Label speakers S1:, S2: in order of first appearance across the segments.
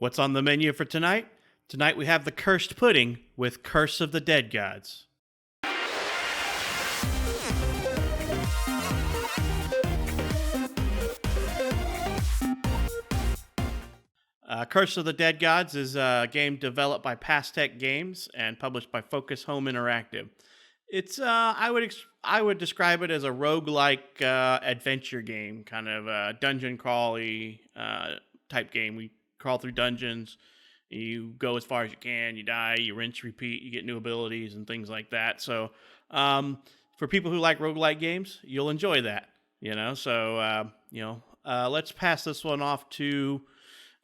S1: What's on the menu for tonight? Tonight we have the Cursed Pudding with Curse of the Dead Gods. Curse of the Dead Gods is a game developed by Pastech Games and published by Focus Home Interactive. It's I would describe it as a roguelike adventure game, kind of a dungeon crawly type game. We crawl through dungeons, you go as far as you can, you die, you rinse, repeat, you get new abilities and things like that. So for people who like roguelike games, you'll enjoy that. Let's pass this one off to.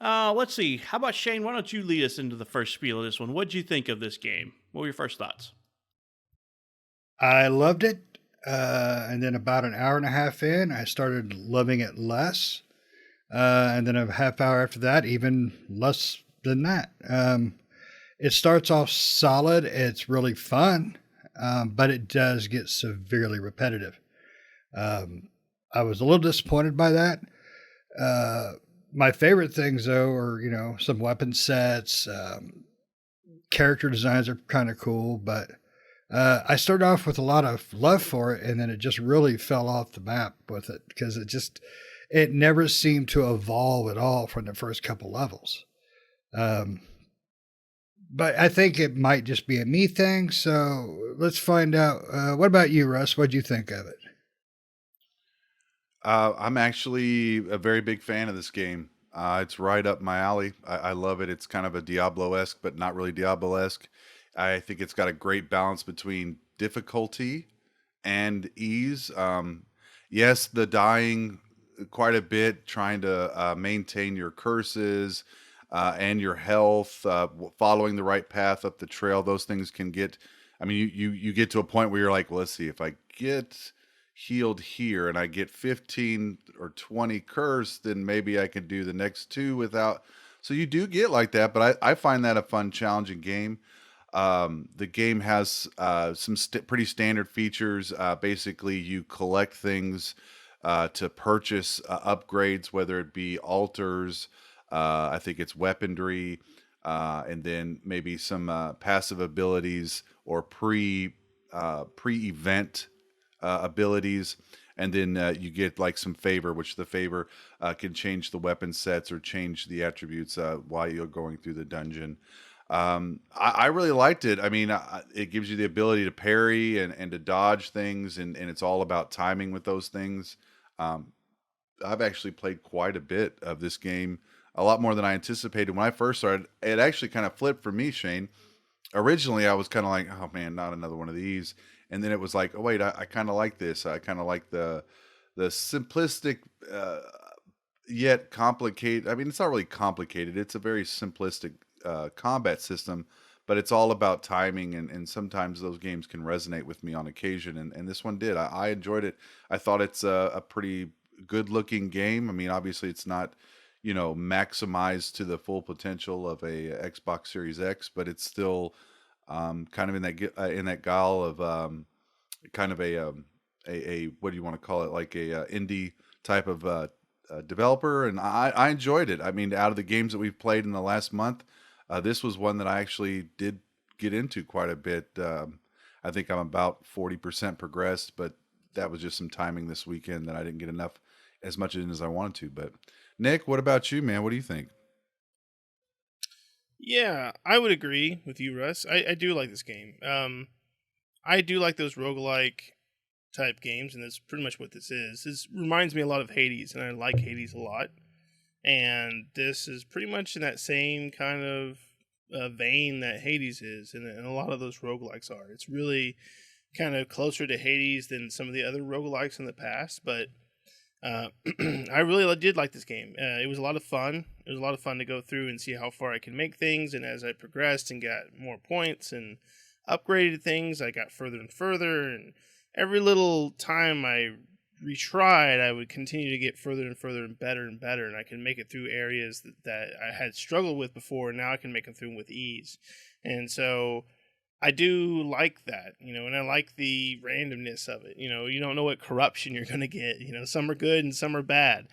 S1: Let's see. How about Shane? Why don't you lead us into the first spiel of this one? What'd you think of this game? What were your first thoughts?
S2: I loved it. And then about an hour and a half in, I started loving it less. And then a half hour after that, even less than that. It starts off solid. It's really fun, but it does get severely repetitive. I was a little disappointed by that. My favorite things, though, are, some weapon sets. Character designs are kind of cool, but I started off with a lot of love for it, and then it just really fell off the map with it because it never seemed to evolve at all from the first couple levels. But I think it might just be a me thing, so let's find out. What about you, Russ? What'd you think of it?
S3: I'm actually a very big fan of this game. It's right up my alley. I love it. It's kind of a Diablo-esque, but not really Diablo-esque. I think it's got a great balance between difficulty and ease. Yes, the dying quite a bit, trying to maintain your curses and your health, following the right path up the trail. Those things can get. I mean, you get to a point where you're like, well, let's see, if I get healed here and I get 15 or 20 curse, then maybe I can do the next two without. So you do get like that, but I find that a fun, challenging game. The game has some pretty standard features. Basically, you collect things to purchase upgrades, whether it be altars, I think it's weaponry, and then maybe some passive abilities or pre-event abilities, and then you get like some favor, which the favor can change the weapon sets or change the attributes while you're going through the dungeon. I really liked it. I mean, it gives you the ability to parry and to dodge things, and it's all about timing with those things. Um, I've actually played quite a bit of this game, a lot more than I anticipated. When I first started, it actually kind of flipped for me, Shane. Originally, I was kind of like, oh man, not another one of these. And then it was like, oh wait, I kind of like this. I kind of like the simplistic yet complicated. I mean, it's not really complicated. It's a very simplistic combat system, but it's all about timing, and sometimes those games can resonate with me on occasion, and this one did. I enjoyed it. I thought it's a pretty good looking game. I mean, obviously it's not, maximized to the full potential of a Xbox Series X, but it's still kind of in that gall of kind of a what do you want to call it, like a indie type of developer, and I enjoyed it. I mean, out of the games that we've played in the last month, this was one that I actually did get into quite a bit. I think I'm about 40% progressed, but that was just some timing this weekend that I didn't get as much in as I wanted to. But Nick, what about you, man? What do you think?
S4: Yeah, I would agree with you, Russ. I do like this game. I do like those roguelike type games, and that's pretty much what this is. This reminds me a lot of Hades, and I like Hades a lot. And this is pretty much in that same kind of vein that Hades is, and a lot of those roguelikes are. It's really kind of closer to Hades than some of the other roguelikes in the past, but I really did like this game. It was a lot of fun. It was a lot of fun to go through and see how far I can make things, and as I progressed and got more points and upgraded things, I got further and further, and every little time I retried, I would continue to get further and further and better, and I can make it through areas that I had struggled with before, and now I can make them through with ease. And so I do like that, and I like the randomness of it. You don't know what corruption you're going to get. Some are good and some are bad.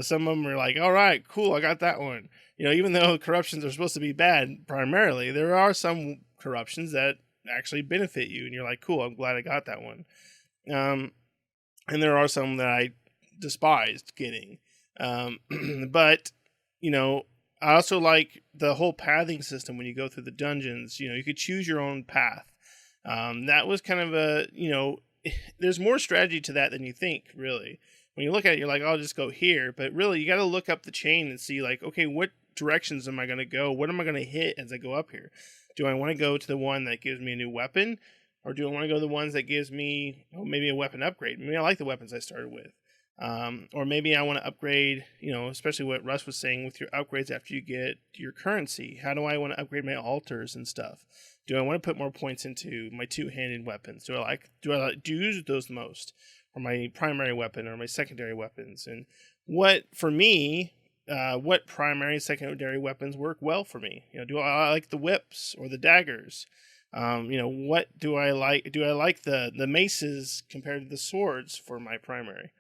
S4: Some of them are like, all right, cool, I got that one. Even though corruptions are supposed to be bad primarily, there are some corruptions that actually benefit you, and you're like, cool, I'm glad I got that one. And there are some that I despised getting. But, I also like the whole pathing system when you go through the dungeons. You could choose your own path. That was kind of there's more strategy to that than you think, really. When you look at it, you're like, oh, I'll just go here. But really, you got to look up the chain and see, like, okay, what directions am I going to go? What am I going to hit as I go up here? Do I want to go to the one that gives me a new weapon? Or do I want to go to the ones that gives me maybe a weapon upgrade? Maybe I like the weapons I started with. Or maybe I want to upgrade, especially what Russ was saying with your upgrades after you get your currency. How do I want to upgrade my altars and stuff? Do I want to put more points into my two-handed weapons? Do I use those the most? Or my primary weapon or my secondary weapons? And what primary and secondary weapons work well for me? Do I like the whips or the daggers? What do I like? Do I like the maces compared to the swords for my primary?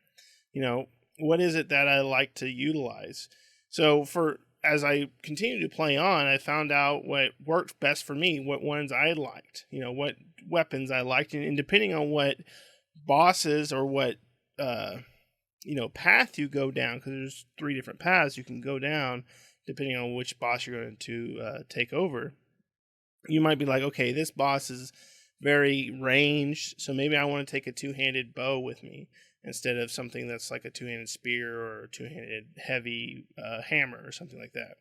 S4: What is it that I like to utilize? So as I continue to play on, I found out what worked best for me, what ones I liked, what weapons I liked, and depending on what bosses or what path you go down, because there's 3 different paths you can go down depending on which boss you're going to take over. You might be like, okay, this boss is very ranged, so maybe I want to take a 2-handed bow with me instead of something that's like a 2-handed spear or a 2-handed heavy hammer or something like that.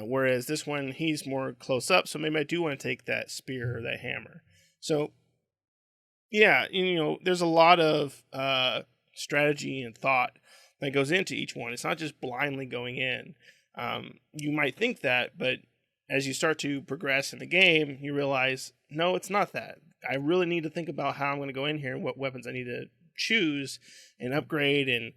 S4: Whereas this one, he's more close up, so maybe I do want to take that spear or that hammer. So, yeah, there's a lot of strategy and thought that goes into each one. It's not just blindly going in. You might think that, but as you start to progress in the game, you realize, no, it's not that. I really need to think about how I'm going to go in here and what weapons I need to choose and upgrade and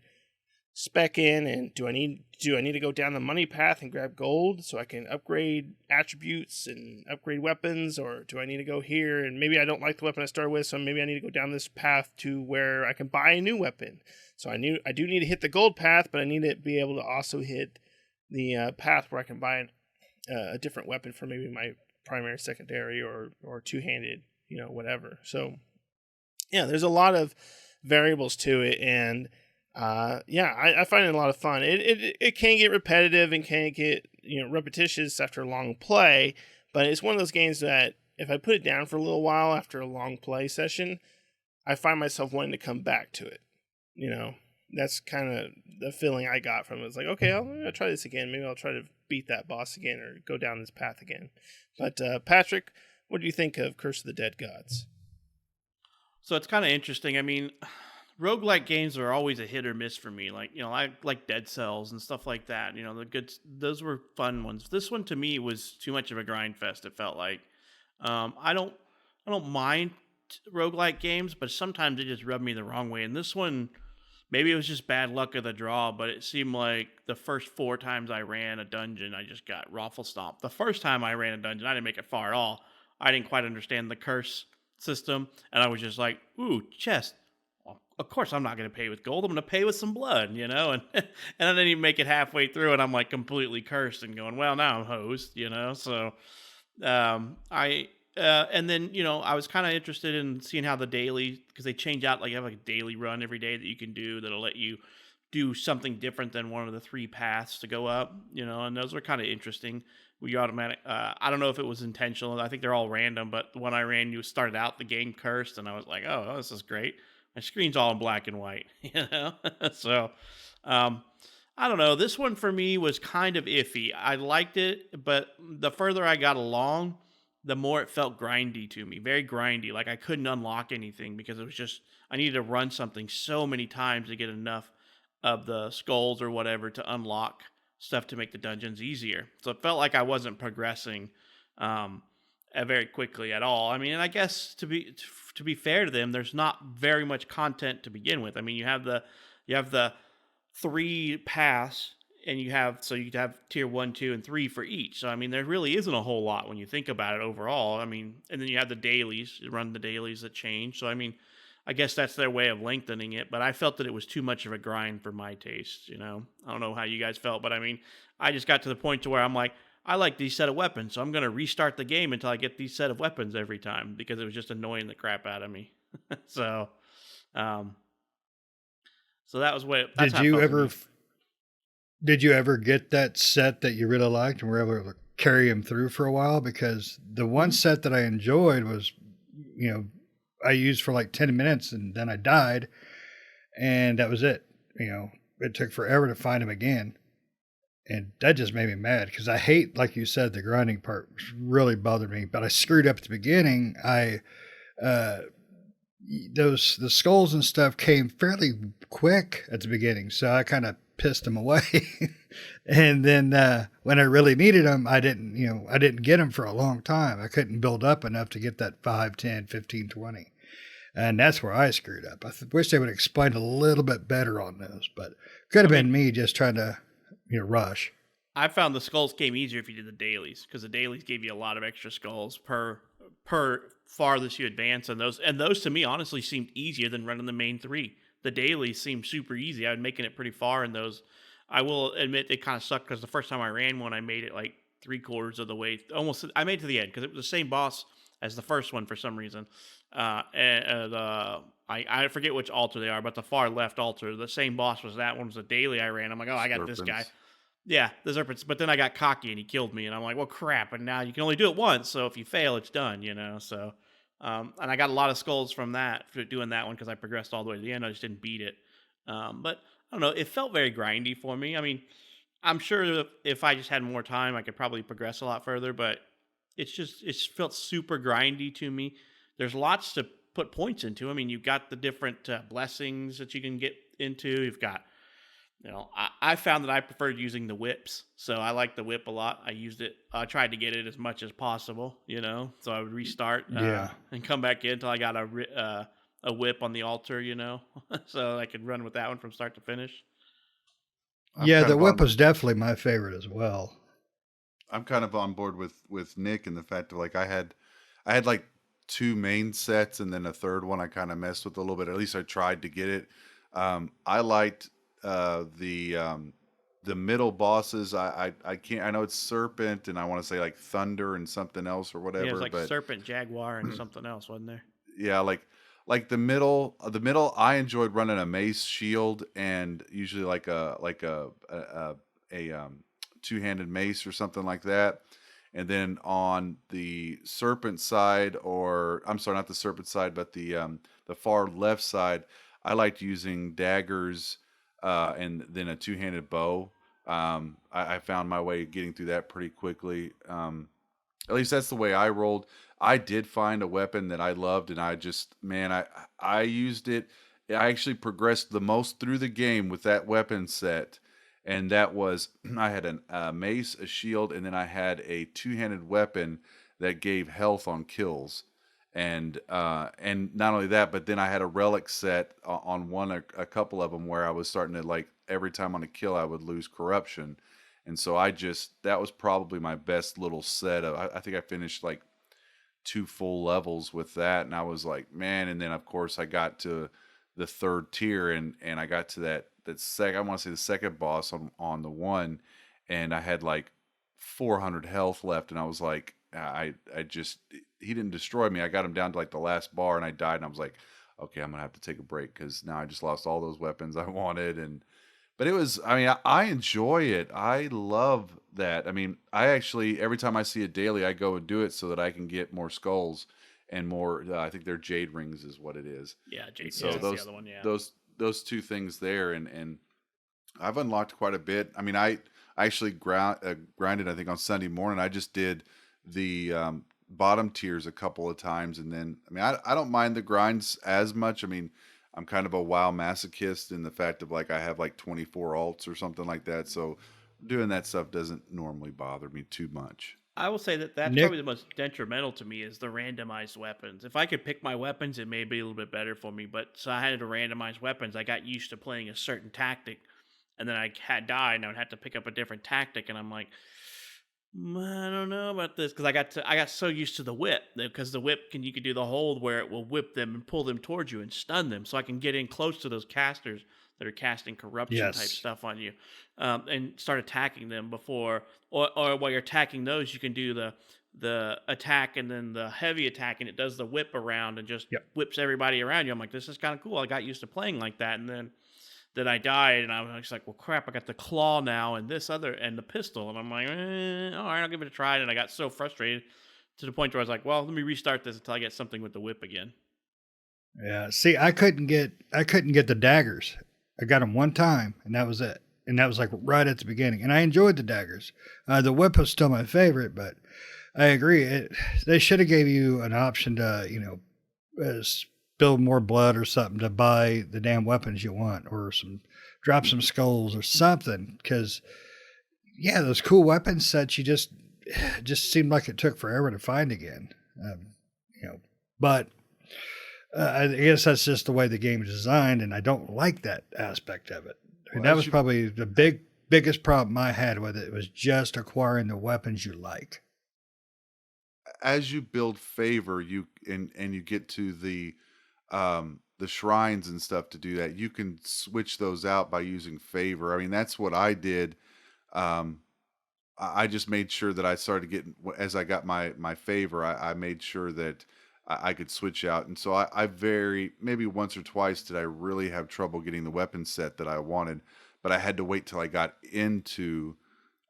S4: spec in. And do I need to go down the money path and grab gold so I can upgrade attributes and upgrade weapons? Or do I need to go here and maybe I don't like the weapon I started with, so maybe I need to go down this path to where I can buy a new weapon. So I do need to hit the gold path, but I need to be able to also hit the path where I can buy a different weapon for maybe my primary, secondary, or 2-handed, whatever. So, yeah, there's a lot of variables to it, and I find it a lot of fun. It can get repetitive and can get repetitious after a long play, but it's one of those games that if I put it down for a little while after a long play session, I find myself wanting to come back to it. That's kind of the feeling I got from it. It's like, okay, I'll try this again. Maybe I'll try to beat that boss again or go down this path again. But Patrick, what do you think of Curse of the Dead Gods?
S1: So it's kind of interesting. I mean, roguelike games are always a hit or miss for me. Like, I like Dead Cells and stuff like that. Those were fun ones. This one to me was too much of a grind fest, it felt like. I don't mind roguelike games, but sometimes they just rub me the wrong way. And this one, maybe it was just bad luck of the draw, but it seemed like the first 4 times I ran a dungeon, I just got raffle stomped. The first time I ran a dungeon, I didn't make it far at all. I didn't quite understand the curse system, and I was just like, ooh, chest. Well, of course I'm not going to pay with gold. I'm going to pay with some blood, and and I didn't even make it halfway through, and I'm like completely cursed and going, well, now I'm hosed, So and then I was kind of interested in seeing how the daily, because they change out, like you have like a daily run every day that you can do that'll let you do something different than one of the 3 paths to go up, and those are kind of interesting. We automatic. I don't know if it was intentional. I think they're all random, but when I ran, you started out the game cursed, and I was like, oh, this is great. My screen's all in black and white, So, I don't know. This one for me was kind of iffy. I liked it, but the further I got along, the more it felt grindy to me, very grindy. Like I couldn't unlock anything because it was just, I needed to run something so many times to get enough of the skulls or whatever to unlock stuff to make the dungeons easier. So it felt like I wasn't progressing very quickly at all. I mean, and I guess to be fair to them, there's not very much content to begin with. I mean, you have the 3 paths and you have tier 1, 2, and 3 for each. So I mean, there really isn't a whole lot when you think about it overall. I mean, and then you have the dailies. You run the dailies that change. So I mean, I guess that's their way of lengthening it. But I felt that it was too much of a grind for my taste. I don't know how you guys felt, but I mean, I just got to the point to where I'm like, I like these set of weapons, so I'm going to restart the game until I get these set of weapons every time because it was just annoying the crap out of me. so, um, so that's
S2: Did
S1: how it
S2: you
S1: felt to
S2: ever
S1: me.
S2: did you ever get that set that you really liked and were able to carry him through for a while? Because the one set that I enjoyed was, you know, I used for like 10 minutes and then I died, and that was it. It took forever to find him again. And that just made me mad because I hate, like you said, the grinding part really bothered me. But I screwed up at the beginning. Uh, the skulls and stuff came fairly quick at the beginning, so I kind of pissed them away. And then when I really needed them, I didn't get them for a long time. I couldn't build up enough to get that 5, 10, 15, 20. And that's where I screwed up. I wish they would explain a little bit better on those, but could have been me just trying to rush.
S1: I found the skulls came easier if you did the dailies because the dailies gave you a lot of extra skulls per farthest you advance, and those to me honestly seemed easier than running the main 3. The dailies seemed super easy. I was making it pretty far in those. I will admit it kind of sucked because the first time I ran one, I made it like 3/4 of the way. Almost, I made it to the end because it was the same boss as the first one for some reason. I forget which altar they are, but the far left altar, the same boss was that one was a daily I ran. I'm like, oh, I got this guy.
S3: Serpents.
S1: Yeah, the serpents. But then I got cocky and he killed me, and I'm like, well, crap. And now you can only do it once, so if you fail, it's done. So, and I got a lot of skulls from that for doing that one because I progressed all the way to the end. I just didn't beat it. But I don't know. It felt very grindy for me. I mean, I'm sure that if I just had more time, I could probably progress a lot further. But it's felt super grindy to me. There's lots to put points into. I mean, you've got the different blessings that you can get into. You've got I found that I preferred using the whips, so I like the whip a lot. I used it. I tried to get it as much as possible, so I would restart
S2: Yeah.
S1: and come back in until I got a whip on the altar, so I could run with that one from start to finish.
S3: I'm
S2: Yeah,
S3: kind
S2: the
S3: of
S2: whip
S3: on
S2: was definitely my favorite as well.
S3: I'm kind of on board with Nick and the fact of like I had like 2 main sets and then a third one I kind of messed with a little bit. At least I tried to get it. I liked the middle bosses. I can't. I know it's Serpent and I want to say like Thunder and something else or
S1: Yeah, it was
S3: whatever.
S1: like
S3: But
S1: Serpent, Jaguar, and something else, wasn't there?
S3: yeah, like the middle. I enjoyed running a mace shield and usually like a two-handed mace or something like that. And then on the serpent side, or I'm sorry, not the serpent side, but the far left side, I liked using daggers and then a two-handed bow. I found my way getting through that pretty quickly. At least that's the way I rolled. I did find a weapon that I loved, and I just, man, I used it. I actually progressed the most through the game with that weapon set, and that was I had a mace, a shield, and then I had a two-handed weapon that gave health on kills. And not only that, but then I had a relic set on a couple of them where I was starting to like every time on a kill I would lose corruption, and so that was probably my best little set of. I think I finished like 2 full levels with that, and I was like, man. And then of course I got to the third tier, and I got to that I want to say the second boss on the one, and I had like 400 health left, and I was like, I just he didn't destroy me. I got him down to like the last bar, and I died, and I was like, okay, I'm gonna have to take a break because now I just lost all those weapons I wanted. And but it was, I mean, I enjoy it. I love that. I mean, I actually, every time I see a daily, I go and do it so that I can get more skulls and more, I think they're jade rings is what it is.
S1: Yeah,
S3: And
S1: JP,
S3: so
S1: that's the other one. Yeah.
S3: those two things there, and I've unlocked quite a bit. I mean, I actually grinded, I think on Sunday morning. I just did the bottom tiers a couple of times. And then, I mean, I don't mind the grinds as much. I mean, I'm kind of a WoW masochist in the fact of like I have like 24 alts or something like that. So doing that stuff doesn't normally bother me too much.
S1: I will say that that's probably
S2: Nick,
S1: the most detrimental to me is the randomized weapons. If I could pick my weapons, it may be a little bit better for me. But so I had to randomize weapons. I got used to playing a certain tactic, and then I had died, and I would have to pick up a different tactic, and I'm like, I don't know about this because I got so used to the whip because the whip you can do the hold where it will whip them and pull them towards you and stun them, so I can get in close to those casters that are casting corruption type
S2: Yes.
S1: stuff on you, and start attacking them before or while you're attacking those, you can do the attack and then the heavy attack, and it does the whip around and just
S2: Yep.
S1: whips everybody around you. I'm like, this is kind of cool. I got used to playing like that, and then I died, and I was just like, well, crap, I got the claw now and this other and the pistol, and I'm like, all right, I'll give it a try. And I got so frustrated to the point where I was like, well, let me restart this until I get something with the whip again.
S2: Yeah. See, I couldn't get the daggers. I got them one time, and that was it. And that was like right at the beginning. And I enjoyed the daggers. The whip was still my favorite, but I agree. They should have gave you an option to, spill more blood or something to buy the damn weapons you want, or drop some skulls or something. Because yeah, those cool weapon sets you just seemed like it took forever to find again. But I guess that's just the way the game is designed, and I don't like that aspect of it. And that was probably the biggest problem I had with it, was just acquiring the weapons you like.
S3: As you build favor, you get to the shrines and stuff to do that, you can switch those out by using favor. I mean, that's what I did. I just made sure that I started getting, as I got my favor, I made sure that I could switch out. And so I maybe once or twice did I really have trouble getting the weapon set that I wanted, but I had to wait till I got into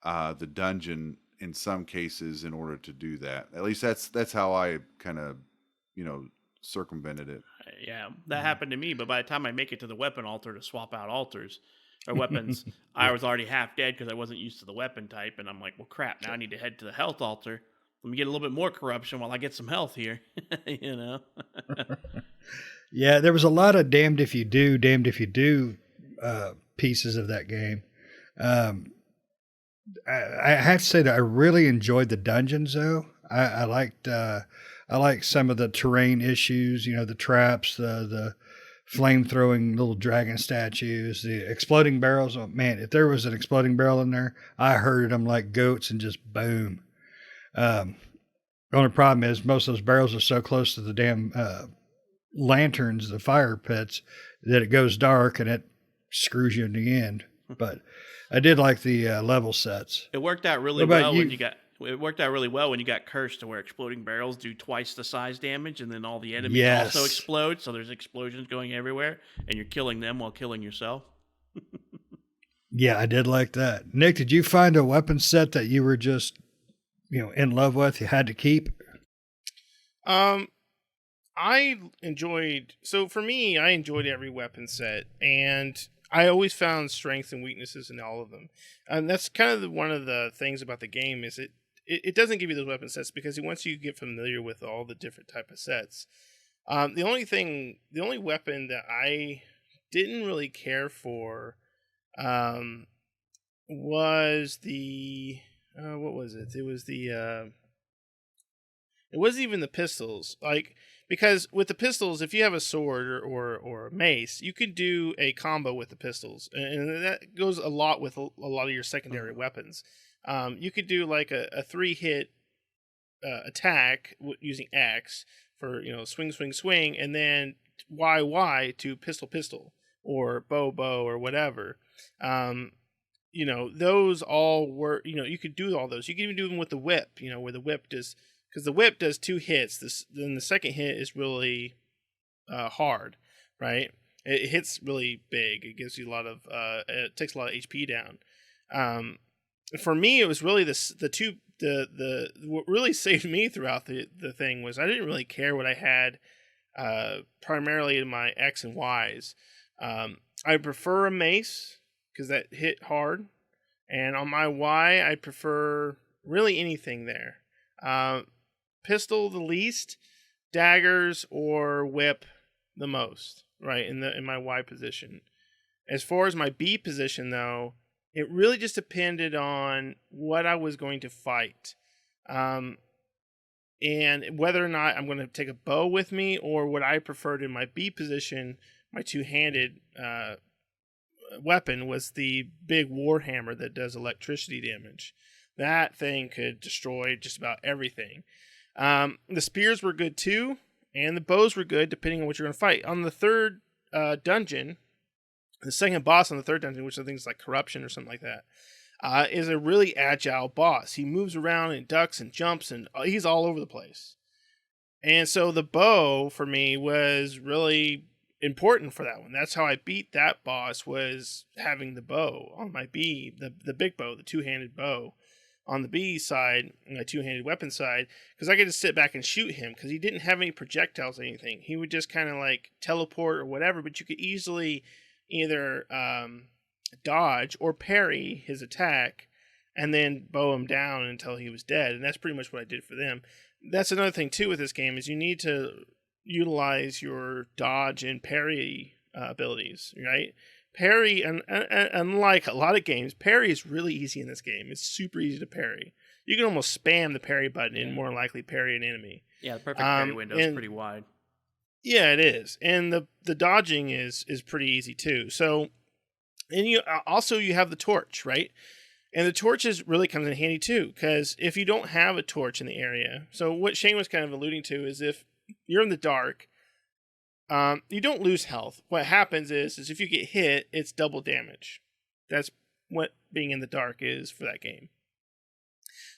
S3: the dungeon in some cases in order to do that. At least that's how I kind of, circumvented it.
S1: Yeah, that happened to me. But by the time I make it to the weapon altar to swap out altars or weapons, I was already half dead because I wasn't used to the weapon type. And I'm like, well, crap, now I need to head to the health altar. Let me get a little bit more corruption while I get some health here,
S2: Yeah, there was a lot of damned if you do pieces of that game. I have to say that I really enjoyed the dungeons, though. I liked some of the terrain issues, the traps, the flame throwing little dragon statues, the exploding barrels. Oh man, if there was an exploding barrel in there, I herded them like goats and just boom. The only problem is most of those barrels are so close to the damn lanterns, the fire pits, that it goes dark and it screws you in the end. But I did like the level sets.
S1: It worked out really well when you got. It worked out really well when you got cursed to where exploding barrels do twice the size damage, and then all the enemies also explode. So there's explosions going everywhere, and you're killing them while killing yourself.
S2: Yeah, I did like that. Nick, did you find a weapon set that you were just, in love with? You had to keep.
S4: I enjoyed every weapon set, and I always found strengths and weaknesses in all of them. And that's kind of one of the things about the game is it doesn't give you those weapon sets because once you get familiar with all the different type of sets, the only weapon that I didn't really care for was the what was it? It was the it wasn't even the pistols, because with the pistols, if you have a sword or a mace, you could do a combo with the pistols, and that goes a lot with a lot of your secondary weapons. You could do like a 3-hit attack using X for swing, and then Y to pistol or bow or whatever. Those all were you could do all those. You could even do them with the whip. Where the whip does. Because the whip does 2 hits. Then the second hit is really hard, right? It hits really big. It gives you a lot of. It takes a lot of HP down. For me, it was really what really saved me throughout the thing was I didn't really care what I had. Primarily in my X and Ys, I prefer a mace because that hit hard, and on my Y, I prefer really anything there. Pistol the least, daggers or whip the most, right, in my Y position. As far as my B position, though, it really just depended on what I was going to fight, and whether or not I'm going to take a bow with me or what I preferred in my B position, my two-handed weapon was the big warhammer that does electricity damage. That thing could destroy just about everything. The spears were good too, and the bows were good depending on what you're going to fight. On the third dungeon, the second boss on the third dungeon, which I think is like corruption or something like that, is a really agile boss. He moves around and ducks and jumps, and he's all over the place. And so the bow for me was really important for that one. That's how I beat that boss, was having the bow on my B, the big bow, the two-handed bow on the B side, my two-handed weapon side, because I could just sit back and shoot him because he didn't have any projectiles or anything. He would just kind of like teleport or whatever, but you could easily either dodge or parry his attack and then bow him down until he was dead. And that's pretty much what I did for them. That's another thing too with this game, is you need to utilize your dodge and parry abilities, right? Parry, and unlike a lot of games, parry is really easy in this game. It's super easy to parry. You can almost spam the parry button and more likely parry an enemy.
S1: Yeah, the perfect parry window is pretty wide.
S4: Yeah, it is, and the dodging is pretty easy too. So, and you have the torch, right? And the torches really comes in handy too, because if you don't have a torch in the area, so what Shane was kind of alluding to is if you're in the dark, you don't lose health. What happens is if you get hit, it's double damage. That's what being in the dark is for that game.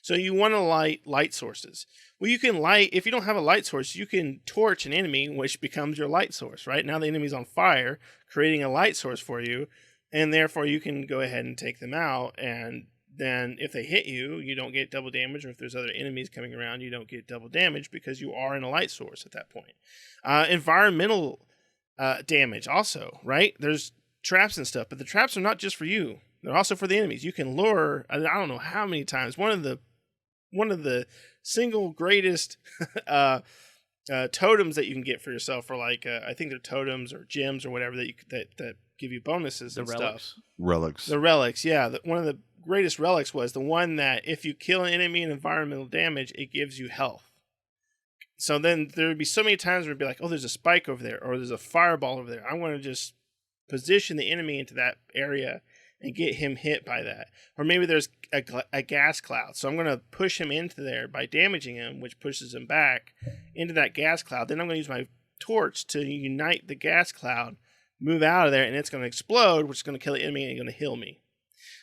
S4: So you want to light sources. Well, you can light, if you don't have a light source, you can torch an enemy, which becomes your light source, right? Now the enemy's on fire, creating a light source for you, and therefore you can go ahead and take them out, and then if they hit you, you don't get double damage, or if there's other enemies coming around, you don't get double damage because you are in a light source at that point. Environmental damage also, right? There's traps and stuff, but the traps are not just for you. They're also for the enemies. You can lure, I don't know how many times, one of the single greatest totems that you can get for yourself, or like I think they're totems or gems or whatever that give you bonuses and stuff.
S3: Relics.
S4: The relics, yeah. One of the greatest relics was the one that if you kill an enemy in environmental damage, it gives you health. So then there would be so many times where it'd be like, oh, there's a spike over there, or there's a fireball over there. I want to just position the enemy into that area and get him hit by that. Or maybe there's a gas cloud, so I'm going to push him into there by damaging him, which pushes him back into that gas cloud. Then I'm going to use my torch to unite the gas cloud, move out of there, and it's going to explode, which is going to kill the enemy and going to heal me.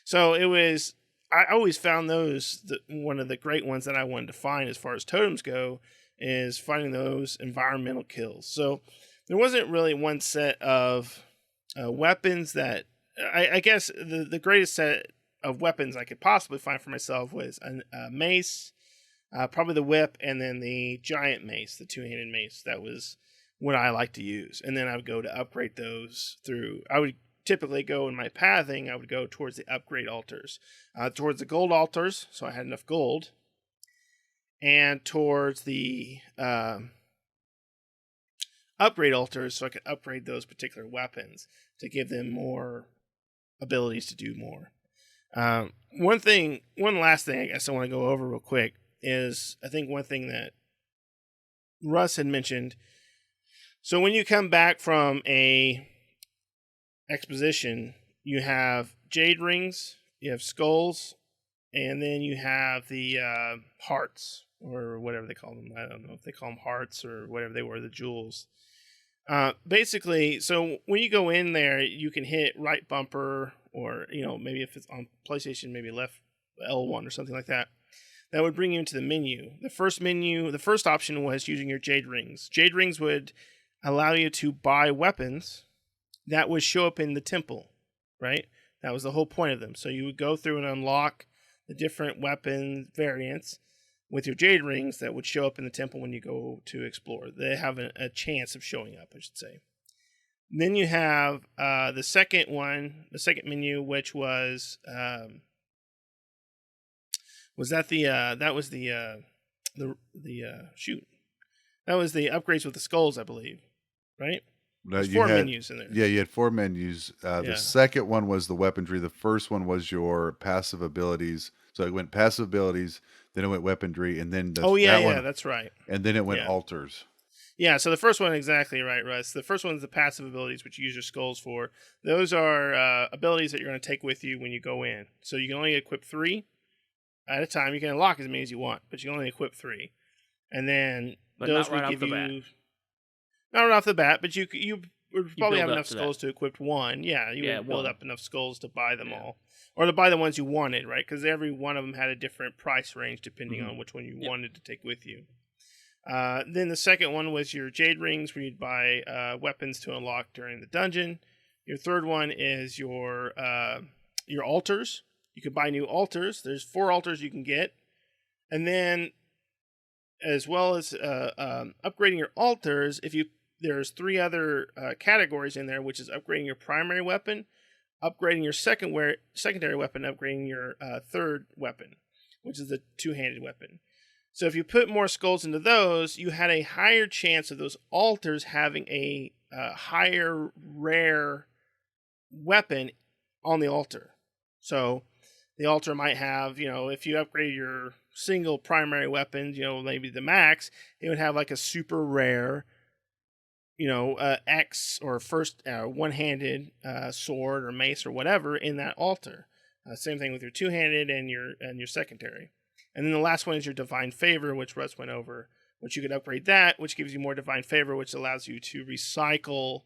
S4: So I always found those, one of the great ones that I wanted to find as far as totems go, is finding those environmental kills. So there wasn't really one set of weapons that, I guess the greatest set of weapons I could possibly find for myself was a mace, probably the whip, and then the giant mace, the two-handed mace. That was what I like to use. And then I would go to upgrade those through, I would typically go in my pathing, I would go towards the upgrade altars, towards the gold altars, so I had enough gold, and towards the upgrade altars, so I could upgrade those particular weapons to give them more abilities to do more. One last thing I guess I want to go over real quick is, I think one thing that Russ had mentioned. So when you come back from a exposition, you have jade rings, you have skulls, and then you have the hearts, or whatever they call them. I don't know if they call them hearts or whatever they were, the jewels. Basically, so when you go in there, you can hit right bumper, or maybe if it's on PlayStation, maybe left L1 or something like that. That would bring you into the menu. The first option was using your jade rings. Jade rings would allow you to buy weapons that would show up in the temple, right? That was the whole point of them. So you would go through and unlock the different weapon variants with your jade rings that would show up in the temple when you go to explore. They have a chance of showing up, I should say. Then you have the second menu, which was the upgrades with the skulls, I believe, right?
S3: No,
S4: There's four menus in there.
S3: Yeah, you had four menus. The second one was the weaponry. The first one was your passive abilities. So it went passive abilities, then it went weaponry, and then
S4: that's right.
S3: And then it went altars.
S4: Yeah, so the first one, exactly right, Russ. The first one is the passive abilities, which you use your skulls for. Those are abilities that you're going to take with you when you go in. So you can only equip 3 at a time. You can unlock as many as you want, but you can only equip 3. And then
S1: But
S4: those
S1: not
S4: would
S1: right off
S4: give
S1: the bat.
S4: you not right off the bat, but you would
S1: You
S4: probably
S1: build
S4: have
S1: up
S4: enough
S1: to that.
S4: skulls to equip 1. Yeah, you
S1: Yeah,
S4: would build
S1: one.
S4: up enough skulls to buy them
S1: Yeah.
S4: all, or to buy the ones you wanted, right? Because every one of them had a different price range depending
S1: Mhm.
S4: on which one you
S1: Yep.
S4: wanted to take with you. Then the second one was your jade rings, where you'd buy weapons to unlock during the dungeon. Your third one is your altars. You can buy new altars. There's 4 altars you can get, and then as well as upgrading your altars. There's 3 other categories in there, which is upgrading your primary weapon, upgrading your secondary weapon, upgrading your third weapon, which is the 2-handed weapon. So if you put more skulls into those, you had a higher chance of those altars having a higher rare weapon on the altar. So the altar might have, if you upgrade your single primary weapon, maybe the max, it would have like a super rare, X or first one-handed sword or mace or whatever in that altar. Same thing with your two-handed and your secondary. And then the last one is your divine favor, which Russ went over, which you could upgrade that, which gives you more divine favor, which allows you to recycle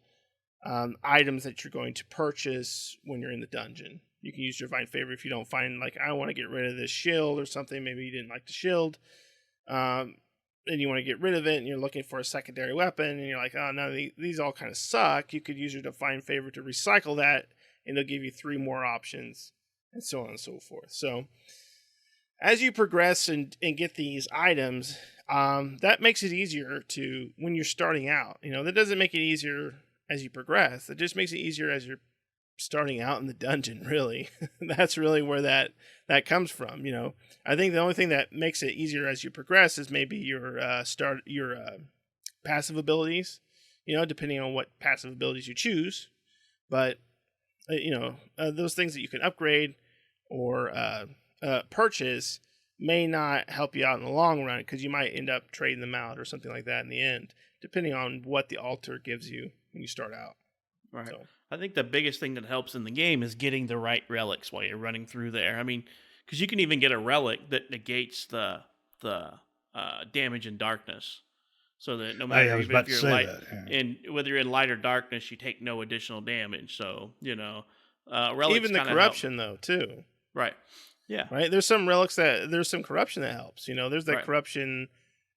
S4: items that you're going to purchase when you're in the dungeon. You can use your divine favor if you don't find, like, I want to get rid of this shield or something. Maybe you didn't like the shield. And you want to get rid of it, and you're looking for a secondary weapon, and you're like, oh, no, these all kind of suck. You could use your divine favor to recycle that, and it'll give you 3 more options, and so on and so forth. So as you progress and get these items, that makes it easier to when you're starting out. That doesn't make it easier as you progress. It just makes it easier as you're starting out in the dungeon, really. That's really where that comes from. I think the only thing that makes it easier as you progress is maybe your passive abilities, depending on what passive abilities you choose. But those things that you can upgrade or purchase may not help you out in the long run, because you might end up trading them out or something like that in the end, depending on what the altar gives you when you start out.
S1: Right.
S4: So.
S1: I think the biggest thing that helps in the game is getting the right relics while you're running through there. I mean, because you can even get a relic that negates the damage in darkness, so that no matter
S2: I was
S1: even
S2: about
S1: if
S2: to
S1: you're
S2: say
S1: light,
S2: that. Yeah.
S1: and whether you're in light or darkness, you take no additional damage. So relics
S4: Even the
S1: kind of help.
S4: corruption, though, too.
S1: Right. Yeah.
S4: Right. There's some corruption that helps. There's that
S1: Right.
S4: corruption.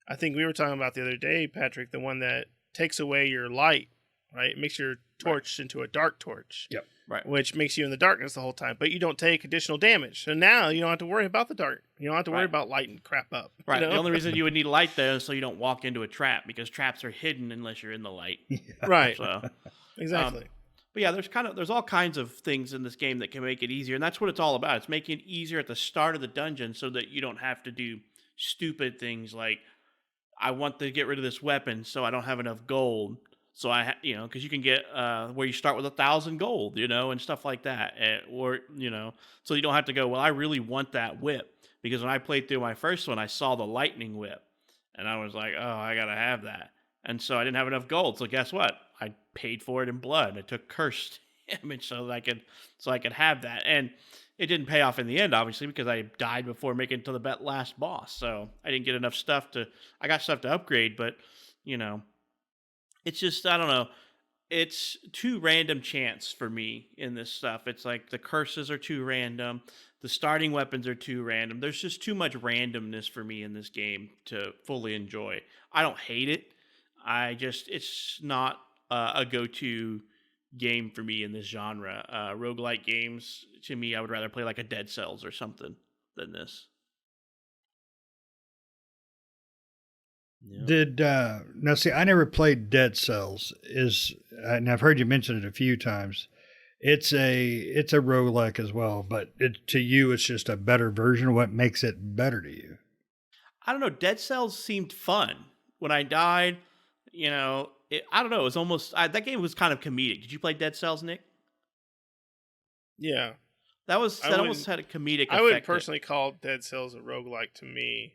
S4: I think we were talking about the other day, Patrick, the one that takes away your light. Right. It makes your torch into a dark torch.
S2: Yep.
S1: Right.
S4: Which makes you in the darkness the whole time, but you don't take additional damage. So now you don't have to worry about the dark. You don't have to worry
S1: Right.
S4: about lighting crap up.
S1: Right. The only reason you would need light though is so you don't walk into a trap, because traps are hidden unless you're in the light.
S4: Right.
S1: So
S4: Exactly.
S1: But yeah, there's all kinds of things in this game that can make it easier, and that's what it's all about. It's making it easier at the start of the dungeon so that you don't have to do stupid things like, I want to get rid of this weapon, so I don't have enough gold. So because you can get where you start with 1,000 gold, and stuff like that, or so you don't have to go, well, I really want that whip, because when I played through my first one, I saw the lightning whip, and I was like, oh, I gotta have that. And so I didn't have enough gold. So guess what? I paid for it in blood. I took cursed damage so that I could have that. And it didn't pay off in the end, obviously, because I died before making it to the last boss. So I didn't get enough stuff I got stuff to upgrade, but it's just, I don't know. It's too random chance for me in this stuff. It's like the curses are too random. The starting weapons are too random. There's just too much randomness for me in this game to fully enjoy. I don't hate it. It's not a go-to game for me in this genre. Roguelike games, to me, I would rather play like a Dead Cells or something than this. Yeah.
S2: Now see, I never played Dead Cells, and I've heard you mention it a few times. It's a roguelike as well, but to you it's just a better version. What makes it better to you?
S1: I don't know. Dead Cells seemed fun. When I died, I don't know. It was almost that game was kind of comedic. Did you play Dead Cells, Nick?
S4: Yeah.
S1: That almost had a comedic effect.
S4: I would personally call Dead Cells a roguelike to me.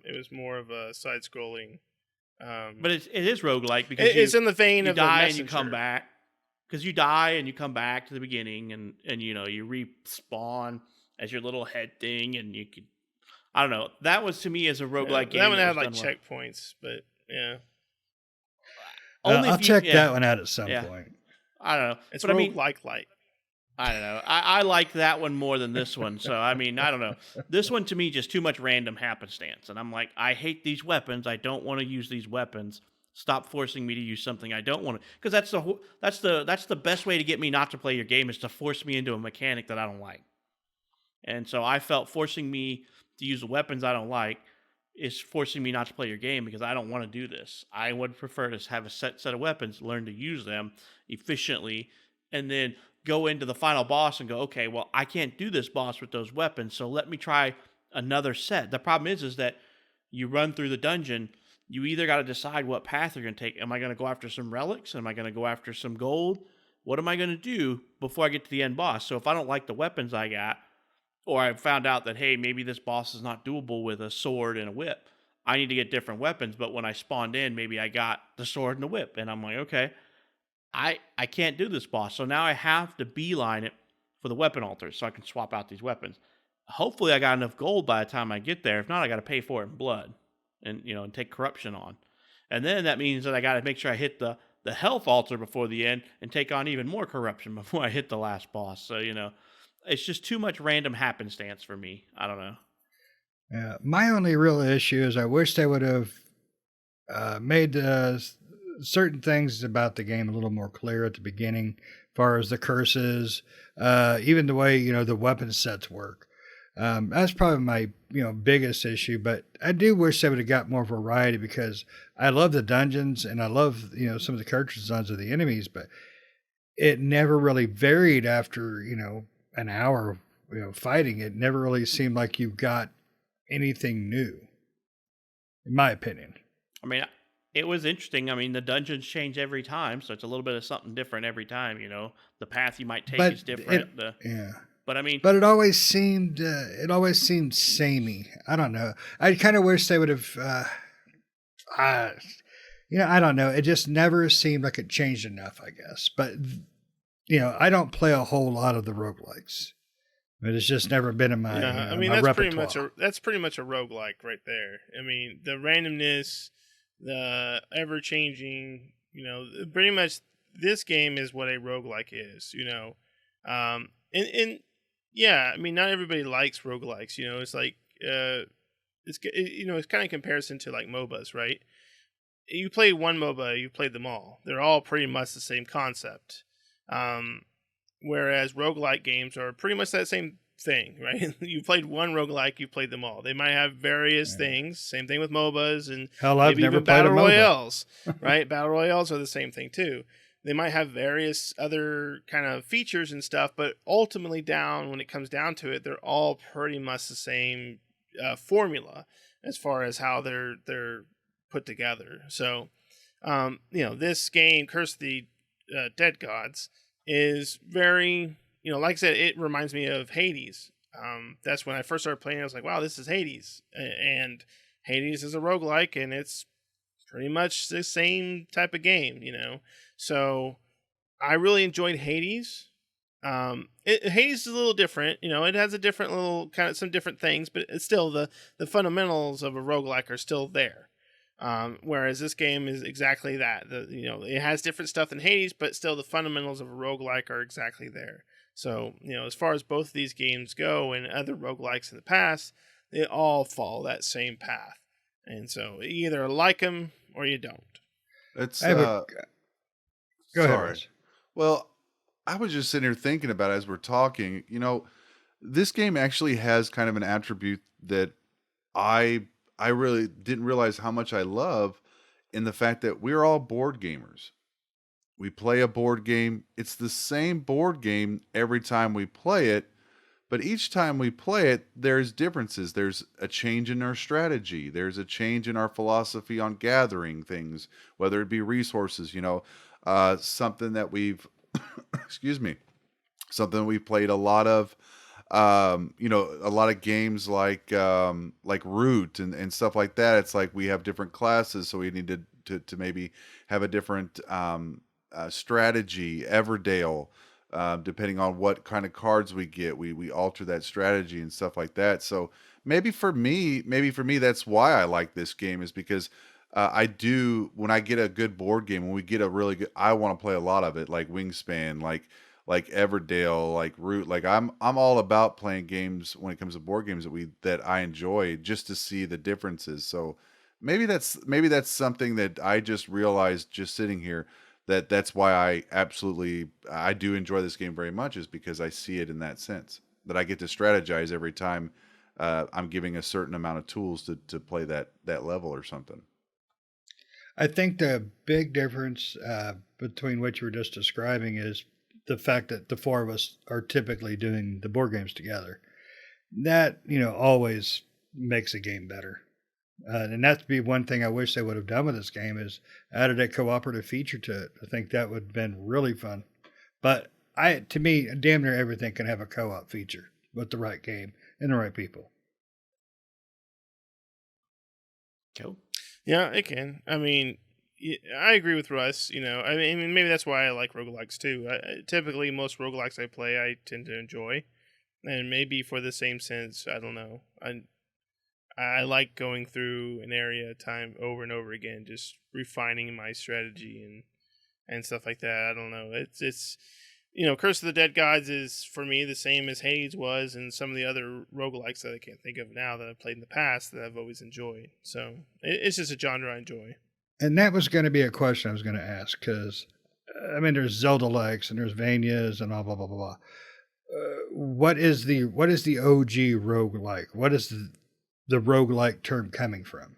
S4: It was more of a side-scrolling
S1: But it is roguelike because
S4: It's in the vein
S1: you
S4: of the
S1: die and
S4: messenger.
S1: you come back. Because you die and you come back to the beginning and you know, you respawn as your little head thing and you could, I don't know. That was to me as a roguelike game.
S4: That one
S1: that
S4: had
S1: was
S4: like
S1: done well.
S4: checkpoints, but yeah.
S1: Only
S2: I'll
S1: if you,
S2: check
S1: yeah,
S2: that one out at some
S1: yeah.
S2: point.
S1: I don't know.
S4: It's
S1: But I mean,
S4: roguelike light.
S1: I don't know. I like that one more than this one. So, I mean, I don't know. This one to me, just too much random happenstance. And I'm like, I hate these weapons. I don't want to use these weapons. Stop forcing me to use something I don't want to. Because that's the best way to get me not to play your game is to force me into a mechanic that I don't like. And so I felt forcing me to use the weapons I don't like is forcing me not to play your game because I don't want to do this. I would prefer to have a set of weapons, learn to use them efficiently, and then go into the final boss and go, okay, well, I can't do this boss with those weapons, so let me try another set. The problem is that you run through the dungeon, you either got to decide what path you're going to take. Am I going to go after some relics? Am I going to go after some gold? What am I going to do before I get to the end boss? So if I don't like the weapons I got, or I found out that, hey, maybe this boss is not doable with a sword and a whip, I need to get different weapons. But when I spawned in, maybe I got the sword and the whip. And I'm like, okay, I can't do this boss. So now I have to beeline it for the weapon altars so I can swap out these weapons. Hopefully I got enough gold by the time I get there. If not, I got to pay for it in blood and, you know, and take corruption on. And then that means that I got to make sure I hit the health altar before the end and take on even more corruption before I hit the last boss. So, you know, it's just too much random happenstance for me. I don't know.
S2: Yeah, my only real issue is I wish they would have made certain things about the game a little more clear at the beginning, as far as the curses, even the way the weapon sets work. That's probably my biggest issue. But I do wish they would have got more variety because I love the dungeons and I love some of the character designs of the enemies, but it never really varied after an hour fighting. It never really seemed like you got anything new, in my opinion.
S1: I mean, it was interesting. I mean, the dungeons change every time, so it's a little bit of something different every time. The path you might take is different.
S2: Yeah.
S1: But I mean,
S2: but it always seemed samey. I don't know. I kind of wish they would have. I don't know. It just never seemed like it changed enough, I guess. But I don't play a whole lot of the roguelikes. But it's just never been in my
S4: I mean,
S2: my
S4: that's
S2: repertoire.
S4: pretty much a roguelike right there. I mean, the randomness, the ever changing, pretty much this game is what a roguelike is, and yeah, I mean, not everybody likes roguelikes, it's like it's kind of comparison to like MOBAs, right? You play one MOBA, you've played them all. They're all pretty much the same concept. Whereas roguelike games are pretty much that same thing, right? You played one roguelike, you played them all. They might have various things. Same thing with MOBAs and
S2: Hell, I've
S4: maybe
S2: never
S4: even
S2: played
S4: battle
S2: a MOBA.
S4: royales, right? Battle royales are the same thing too. They might have various other kind of features and stuff, but ultimately when it comes down to it, they're all pretty much the same formula as far as how they're put together. So, this game, Curse of the Dead Gods, is very, like I said, it reminds me of Hades. That's when I first started playing. I was like, wow, this is Hades. And Hades is a roguelike, and it's pretty much the same type of game, So I really enjoyed Hades. Hades is a little different. It has a different little kind of some different things, but it's still the fundamentals of a roguelike are still there. Whereas this game is exactly that. It has different stuff than Hades, but still the fundamentals of a roguelike are exactly there. So, as far as both of these games go and other roguelikes in the past, they all follow that same path. And so you either like them or you don't.
S3: It's
S2: Go ahead,
S3: sorry.
S2: Russ.
S3: Well, I was just sitting here thinking about it as we're talking. This game actually has kind of an attribute that I really didn't realize how much I love, in the fact that we're all board gamers. We play a board game. It's the same board game every time we play it, but each time we play it, there's differences. There's a change in our strategy. There's a change in our philosophy on gathering things, whether it be resources, something that we've, excuse me, something we've played a lot of A lot of games like Root and stuff like that. It's like we have different classes, so we need to maybe have a different strategy. Everdale, depending on what kind of cards we get, we alter that strategy and stuff like that. So maybe for me, that's why I like this game, is because I do, when I get a good board game, when we get a really good, I want to play a lot of it, like Wingspan, like Everdale, like Root. Like I'm all about playing games when it comes to board games that I enjoy, just to see the differences. So maybe that's something that I just realized just sitting here, that's why I do enjoy this game very much, is because I see it in that sense, that I get to strategize every time I'm giving a certain amount of tools to play that level or something.
S2: I think the big difference between what you were just describing is the fact that the four of us are typically doing the board games together. That, always makes a game better. And that'd be one thing I wish they would have done with this game, is added a cooperative feature to it. I think that would have been really fun. But to me, damn near everything can have a co-op feature with the right game and the right people.
S1: Cool.
S4: Yeah, it can. I mean, I agree with Russ. I mean, maybe that's why I like roguelikes too. Typically, most roguelikes I play, I tend to enjoy, and maybe for the same sense, I don't know. I like going through an area time over and over again, just refining my strategy and stuff like that. I don't know. It's Curse of the Dead Gods is for me the same as Hades was, and some of the other roguelikes that I can't think of now that I've played in the past that I've always enjoyed. So it's just a genre I enjoy.
S2: And that was going to be a question I was going to ask, because, there's Zelda-likes and there's Vanias and all blah, blah, blah, blah. What is the OG roguelike? What is the roguelike term coming from?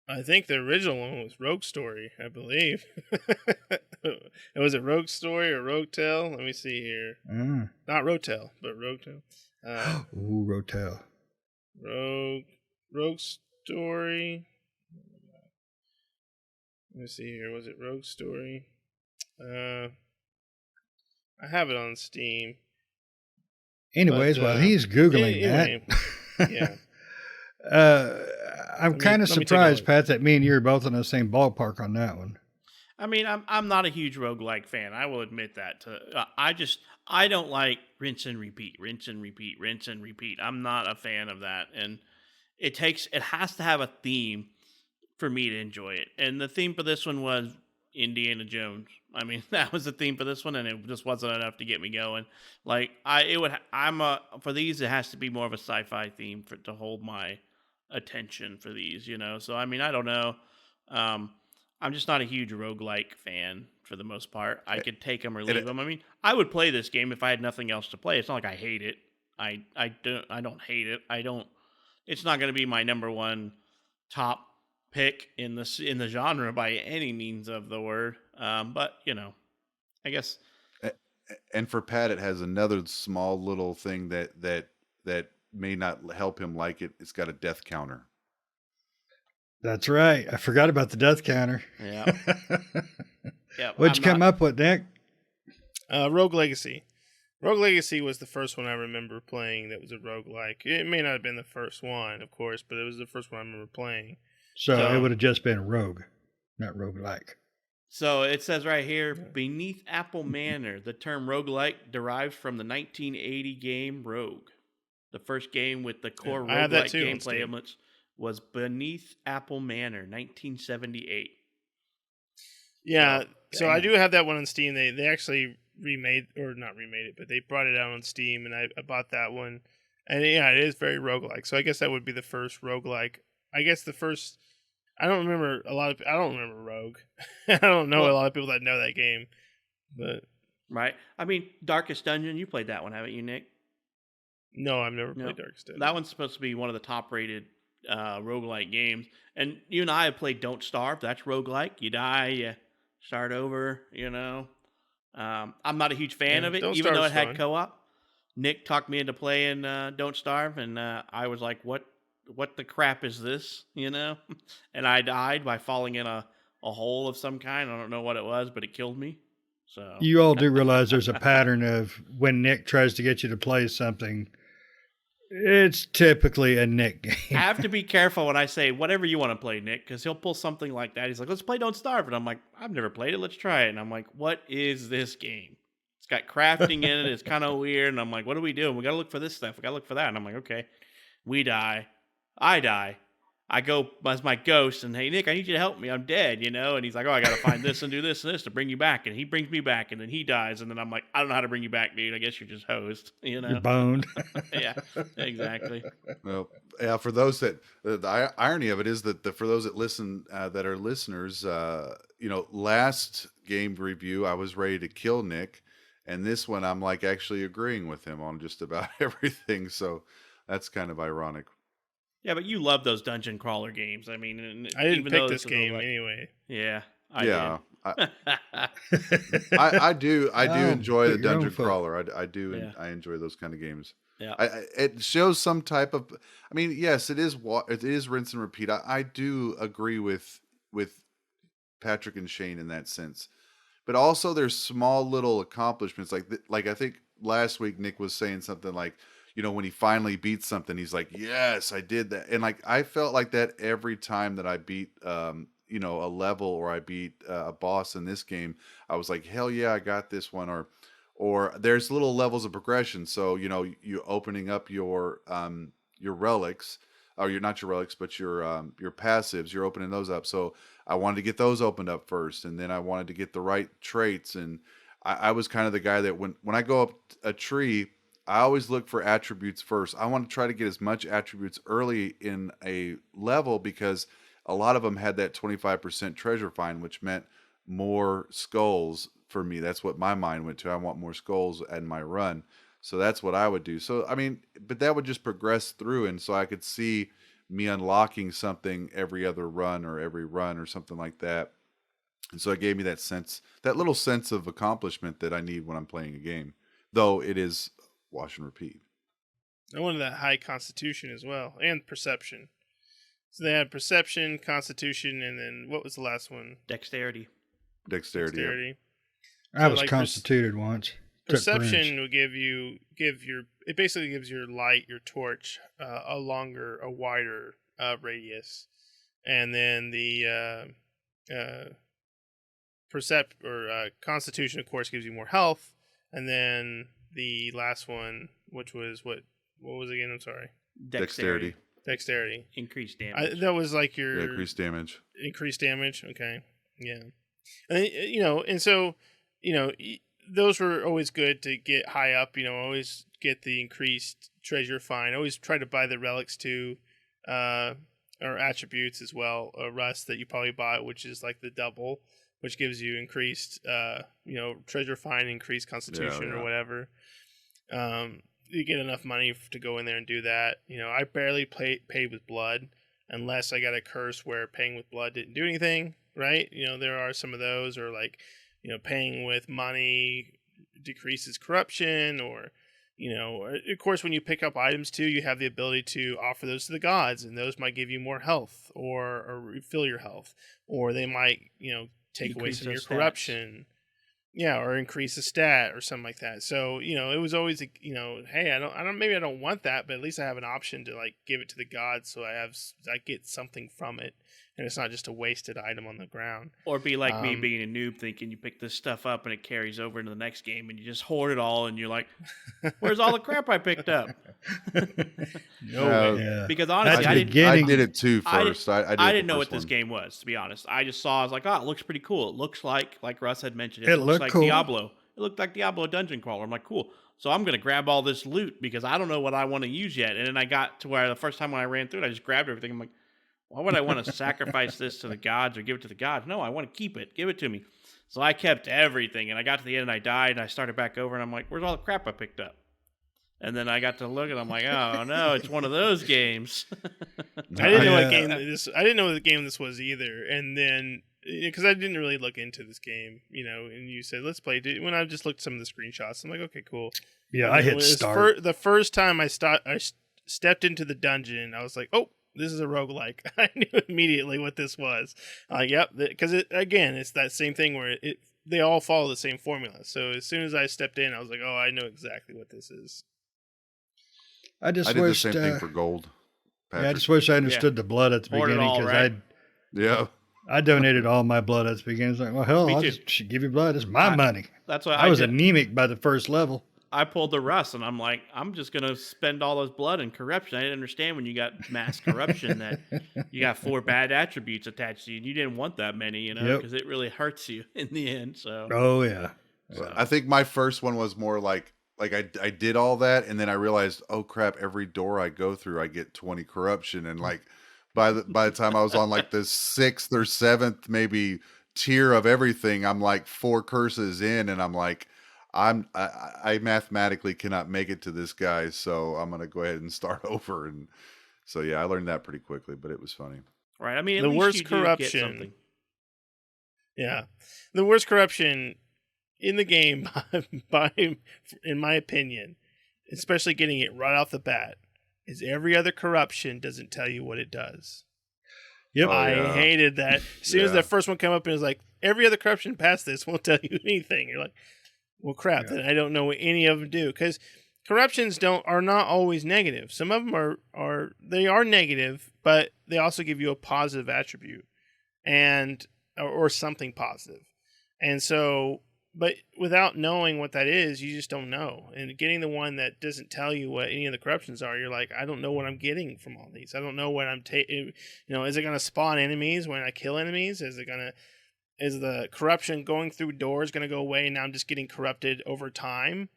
S4: I think the original one was Rogue Story, I believe. Was it Rogue Story or Rogue Tale? Let me see here. Not Rotel, but Rogue Tale.
S2: Ooh, Rotel.
S4: Rogue Story. Let me see here. Was it Rogue Story? I have it on Steam.
S2: Anyways, while he's Googling that,
S4: yeah.
S2: I'm kind of surprised, Pat, that me and you are both in the same ballpark on that one.
S1: I mean, I'm not a huge roguelike fan. I will admit that. I don't like rinse and repeat, rinse and repeat, rinse and repeat. I'm not a fan of that, and it has to have a theme for me to enjoy it. And the theme for this one was Indiana Jones. I mean, that was the theme for this one, and it just wasn't enough to get me going. Like for these, it has to be more of a sci-fi theme to hold my attention for these, So I mean, I don't know. I'm just not a huge roguelike fan for the most part. I could take them or leave them. I mean, I would play this game if I had nothing else to play. It's not like I hate it. I don't hate it. It's not going to be my number one top pick in the genre by any means of the word. But I guess.
S3: And for Pat, it has another small little thing that may not help him like it. It's got a death counter.
S2: That's right. I forgot about the death counter.
S1: Yeah. Yeah.
S2: What'd you come up with, Nick?
S4: Rogue Legacy. Rogue Legacy was the first one I remember playing that was a roguelike. It may not have been the first one, of course, but it was the first one I remember playing.
S2: So it would have just been Rogue, not roguelike.
S1: So it says right here, Beneath Apple Manor, the term roguelike derives from the 1980 game Rogue. The first game with the core roguelike gameplay elements was Beneath Apple Manor, 1978.
S4: Yeah, so I do have that one on Steam. They actually not remade it, but they brought it out on Steam, and I bought that one. And yeah, it is very roguelike. So I guess that would be the first roguelike. I guess the first. I don't remember Rogue. I don't know a lot of people that know that game, but
S1: right. I mean, Darkest Dungeon. You played that one, haven't you, Nick?
S4: No, I've never played Darkest Dungeon.
S1: That one's supposed to be one of the top-rated roguelike games. And you and I have played Don't Starve. That's roguelike. You die, you start over. I'm not a huge fan of it, even though it had co-op. Nick talked me into playing Don't Starve, and I was like, "What the crap is this?" And I died by falling in a hole of some kind. I don't know what it was, but it killed me. So
S2: You all do realize there's a pattern of when Nick tries to get you to play something, it's typically a Nick
S1: I
S2: game.
S1: have to be careful when I say whatever you want to play, Nick, because he'll pull something like that. He's like, let's play Don't Starve. And I'm like, I've never played it. Let's try it. And I'm like, what is this game? It's got crafting in it. It's kind of weird. And I'm like, what are we doing? We got to look for this stuff. We got to look for that. And I'm like, okay. We die. I die. I go as my ghost and, hey, Nick, I need you to help me. I'm dead, And he's like, oh, I got to find this and do this and this to bring you back. And he brings me back and then he dies. And then I'm like, I don't know how to bring you back, dude. I guess you're just hosed,
S2: You're boned.
S1: Yeah, exactly.
S3: Well, yeah. For those that the irony of it is that for those that listen that are listeners, last game review I was ready to kill Nick, and this one I'm like actually agreeing with him on just about everything. So that's kind of ironic.
S1: Yeah, but you love those dungeon crawler games. I mean,
S4: I didn't
S1: even
S4: pick
S1: though
S4: this game anyway.
S1: Yeah, I
S3: Yeah,
S1: did.
S3: I do
S2: Oh,
S3: enjoy the
S2: put your own
S3: dungeon
S2: foot.
S3: crawler. I do.
S1: Yeah.
S3: I enjoy those kind of games.
S1: Yeah.
S3: It shows some type of. I mean, yes, it is rinse and repeat. I do agree with Patrick and Shane in that sense, but also there's small little accomplishments like I think last week Nick was saying something like, when he finally beats something, he's like, yes, I did that. And like, I felt like that every time that I beat, a level or I beat a boss in this game. I was like, hell yeah, I got this one. Or there's little levels of progression. So, you opening up your relics, or you're not your relics, but your passives, you're opening those up. So I wanted to get those opened up first. And then I wanted to get the right traits. And I was kind of the guy that when I go up a tree, I always look for attributes first. I want to try to get as much attributes early in a level because a lot of them had that 25% treasure find, which meant more skulls for me. That's what my mind went to. I want more skulls in my run. So that's what I would do. So, I mean, but that would just progress through. And so I could see me unlocking something every other run or every run or something like that. And so it gave me that little sense of accomplishment that I need when I'm playing a game, though it is wash and repeat.
S4: I wanted that high constitution as well, and perception. So they had perception, constitution, and then what was the last one?
S1: Dexterity.
S3: Dexterity.
S2: I was constituted once.
S4: Perception will it basically gives your light, your torch, a wider radius, and then the constitution, of course, gives you more health, and then the last one, which was what was it again? I'm sorry.
S3: Dexterity.
S1: Increased damage.
S4: That was like your
S3: increased damage.
S4: Increased damage. Okay. Yeah. And so those were always good to get high up. Always get the increased treasure find. Always try to buy the relics too, or attributes as well. Rust that you probably bought, which is like the double, which gives you increased, treasure find, increased constitution or whatever. You get enough money to go in there and do that. I barely paid with blood unless I got a curse where paying with blood didn't do anything, right? There are some of those, or like, paying with money decreases corruption, or, of course, when you pick up items too, you have the ability to offer those to the gods, and those might give you more health or refill your health, or they might, take away some of your corruption. Yeah, or increase a stat or something like that. So, it was always, hey, maybe I don't want that, but at least I have an option to like give it to the gods, so I get something from it, and it's not just a wasted item on the ground.
S1: Or be like me, being a noob, thinking you pick this stuff up and it carries over into the next game, and you just hoard it all, and you're like, "Where's all the crap I picked up?"
S4: No way.
S2: Yeah.
S1: Because honestly,
S2: I
S3: did it too first. I
S1: didn't know what this game was, to be honest. I just saw, I was like, oh, it looks pretty cool. It looks like Russ had mentioned, it looks
S2: looked
S1: like
S2: cool.
S1: Diablo. It looked like Diablo Dungeon Crawler. I'm like, cool. So I'm going to grab all this loot because I don't know what I want to use yet. And then I got to where the first time when I ran through it, I just grabbed everything. I'm like, why would I want to sacrifice this to the gods or give it to the gods? No, I want to keep it. Give it to me. So I kept everything, and I got to the end and I died, and I started back over, and I'm like, where's all the crap I picked up? And then I got to look, and I'm like, oh no, it's one of those games.
S4: I didn't know what game this. I didn't know what game this was either. And then, because I didn't really look into this game, and you said let's play. When I just looked at some of the screenshots, I'm like, okay, cool.
S2: Yeah, I hit start.
S4: The first time I stepped into the dungeon, I was like, oh, this is a roguelike. I knew immediately what this was. Yep, because it's that same thing where it they all follow the same formula. So as soon as I stepped in, I was like, oh, I know exactly what this is.
S2: I just
S3: I did
S2: wished,
S3: the same thing for gold. Patrick.
S2: yeah, I just wish I understood the blood at the
S1: Poured it
S2: beginning
S1: all,
S2: because
S1: right?
S3: Yeah.
S2: I donated all my blood at the beginning. It's like, well, hell,
S1: Me
S2: I'll
S1: too.
S2: just should give you blood. It's my money.
S1: That's what
S2: I was
S1: did.
S2: anemic by the first level.
S1: I pulled the Russ, and I'm like, I'm just gonna spend all this blood in corruption. I didn't understand when you got mass corruption that you got 4 bad attributes attached to you, and you didn't want that many, you know,
S2: Yep.
S1: because it really hurts you in the end. So,
S2: Oh yeah.
S3: I think my first one was more like I did all that, and then I realized, oh crap, every door I go through I get 20 corruption, and like by the time I was on like the 6th or 7th maybe tier of everything, I'm like 4 curses in, and I'm like, I mathematically cannot make it to this guy, so I'm gonna go ahead and start over. And so yeah, I learned that pretty quickly, but it was funny.
S1: right? I mean, at
S4: The
S1: least
S4: worst
S1: you do get
S4: corruption.
S1: something.
S4: Yeah, the worst corruption in the game, in my opinion, especially getting it right off the bat, is every other corruption doesn't tell you what it does.
S2: Yep.
S3: Oh,
S4: I
S3: yeah.
S4: hated that. As soon as
S3: Yeah.
S4: that first one came up and it was like, every other corruption past this won't tell you anything. You're like, well, crap, then I don't know what any of them do. Because corruptions are not always negative. Some of them are negative, but they also give you a positive attribute and or something positive. And so, but without knowing what that is, you just don't know. And getting the one that doesn't tell you what any of the corruptions are, you're like, I don't know what I'm getting from all these. I don't know what I'm taking. You know, is it going to spawn enemies when I kill enemies? Is the corruption going through doors going to go away? And now I'm just getting corrupted over time.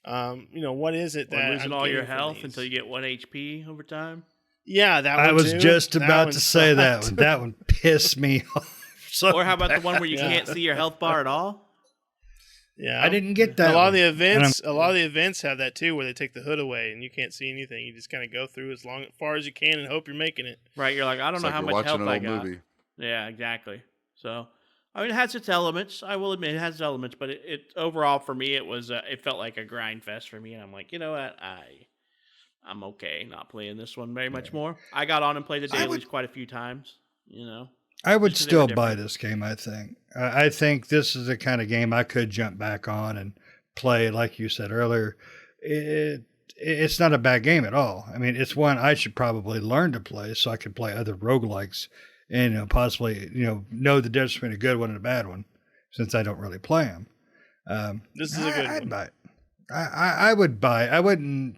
S4: You know, what is it
S1: Or
S4: that
S1: losing
S4: I'm
S1: all your
S4: getting from
S1: health
S4: these?
S1: until you get 1 HP over time.
S4: Yeah, that
S2: I
S4: one
S2: was
S4: too.
S2: just
S4: That
S2: about
S4: one
S2: to say that
S4: sucked.
S2: one. That one pissed me off. So
S1: Or how about the one where you
S4: Yeah.
S1: can't see your health bar at all?
S4: Yeah,
S2: I didn't get that
S4: A lot
S2: one.
S4: of the events have that too, where they take the hood away and you can't see anything. You just kind of go through as far as you can and hope you're making it.
S1: Right? You're like, I don't
S3: It's
S1: know
S3: like
S1: how
S3: you're
S1: much
S3: watching
S1: health
S3: an
S1: I
S3: old
S1: got.
S3: movie.
S1: Yeah, exactly. So, I mean, it has its elements. I will admit, it has its elements, but it overall for me, it felt like a grind fest for me, and I'm like, you know what, I'm okay not playing this one very much more. I got on and played the
S2: I
S1: dailies
S2: would-
S1: quite a few times. You know,
S2: I would
S1: Just 'cause they were
S2: still buy
S1: different.
S2: this game, I think. I think this is the kind of game I could jump back on and play, like you said earlier. It's not a bad game at all. I mean, it's one I should probably learn to play so I can play other roguelikes and possibly, know the difference between a good one and a bad one, since I don't really play them.
S4: This is a good
S2: I'd
S4: one.
S2: buy it. I would buy it. I wouldn't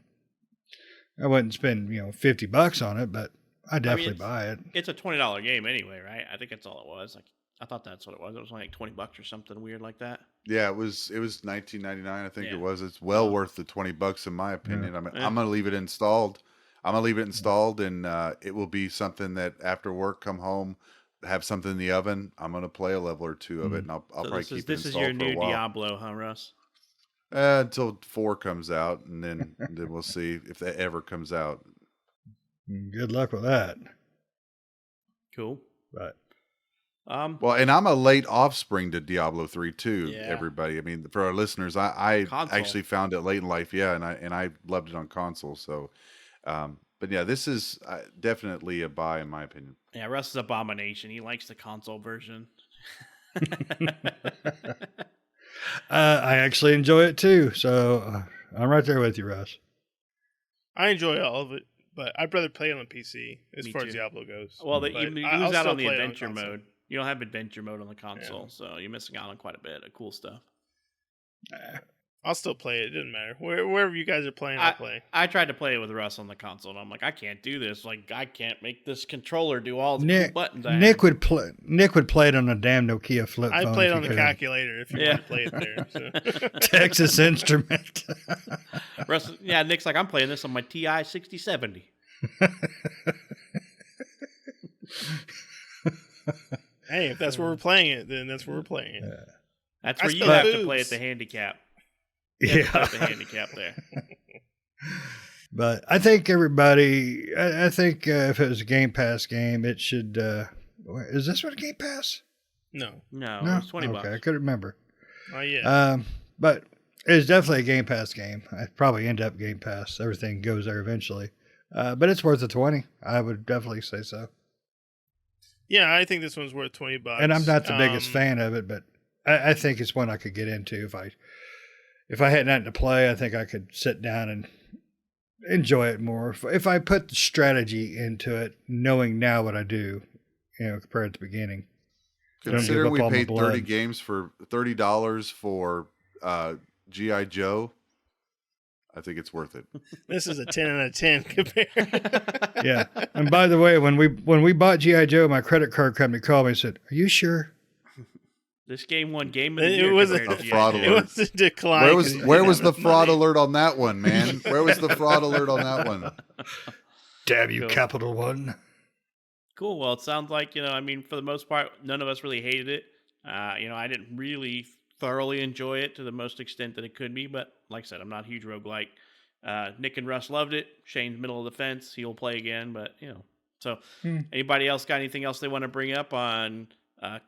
S2: spend, $50 on it, but I'd definitely
S1: it's-
S2: buy it.
S1: it's a $20 game anyway, right? I think that's all it was. Like, I thought that's what it was. It was only like $20 or something weird like that.
S3: Yeah, it was $19.99. I think
S1: Yeah.
S3: it was. It's well worth the $20 in my opinion. I mean,
S1: Yeah.
S3: I'm gonna leave it installed. And it will be something that after work, come home, have something in the oven. I'm gonna play a level or two of it, and I'll
S1: So
S3: probably keep it
S1: this is
S3: installed
S1: your
S3: for a
S1: new
S3: while.
S1: Diablo, huh, Russ?
S3: Until 4 comes out, and then we'll see if that ever comes out.
S2: Good luck with that.
S1: Cool.
S2: But
S3: Well, and I'm a late offspring to Diablo 3 too.
S1: Yeah.
S3: Everybody, I mean, for our listeners, I
S1: Console.
S3: actually found it late in life, yeah, and I loved it on console. So, but yeah, this is definitely a buy in my opinion.
S1: Yeah, Russ is abomination. He likes the console version.
S2: I actually enjoy it too. So I'm right there with you, Russ.
S4: I enjoy all of it, but I'd rather play it on PC as
S1: Me
S4: far as
S1: too.
S4: Diablo goes.
S1: Well,
S4: But
S1: you lose
S4: I'll
S1: out
S4: still
S1: on the
S4: play it
S1: adventure
S4: console.
S1: mode. You don't have adventure mode on the console, so you're missing out on quite a bit of cool stuff.
S4: I'll still play it. It doesn't matter. Wherever you guys are playing, I'll play.
S1: I tried to play it with Russ on the console, and I'm like, I can't do this. Like, I can't make this controller do all the cool buttons.
S2: Nick would play it on a damn Nokia flip
S4: I
S2: phone.
S4: played
S2: if
S4: on
S2: he
S4: the
S2: could.
S4: calculator if you
S1: Yeah.
S4: want to play it there. So.
S2: Texas Instrument.
S1: Russ, yeah, Nick's like, I'm playing this on my TI 6070.
S4: Hey, if that's where we're playing it, then that's where we're playing it.
S1: That's
S4: I
S1: where you
S4: still
S1: have
S4: have
S1: to play at
S4: boobs.
S1: the handicap. You have to play at the handicap there.
S2: But I think everybody, I think if it was a Game Pass game, it should. Is this what a Game Pass?
S4: No,
S1: No,
S2: No,
S1: it's $20.
S2: Okay, I couldn't remember.
S4: not yet.
S2: But it's definitely a Game Pass game. I'd probably end up Game Pass. Everything goes there eventually. But it's worth the 20. I would definitely say so.
S4: Yeah, I think this one's worth $20.
S2: And I'm not the biggest fan of it, but I think it's one I could get into if I had nothing to play. I think I could sit down and enjoy it more if I put the strategy into it, knowing now what I do, compared to the beginning. Don't give
S3: Considering
S2: up
S3: we
S2: all my
S3: paid
S2: blood.
S3: $30 for GI Joe, I think it's worth it.
S4: This is a 10 out of 10 compared.
S2: Yeah. And by the way, when we bought GI Joe, my credit card company called me and said, "Are you sure?"
S1: This game won Game of the
S4: It
S1: Year.
S4: was
S1: compared
S3: a
S1: to
S3: fraud
S1: G.I.
S4: It
S1: Joe.
S3: alert.
S4: was a decline.
S3: Where was the fraud
S4: money.
S3: alert on that one, man? Where was the fraud alert on that one?
S2: Damn you,
S1: Cool.
S2: Capital One.
S1: Cool. Well, it sounds like, for the most part, none of us really hated it. I didn't really thoroughly enjoy it to the most extent that it could be, but like I said, I'm not a huge roguelike. Nick and Russ loved it. Shane's middle of the fence. He'll play again, but, So, anybody else got anything else they want to bring up on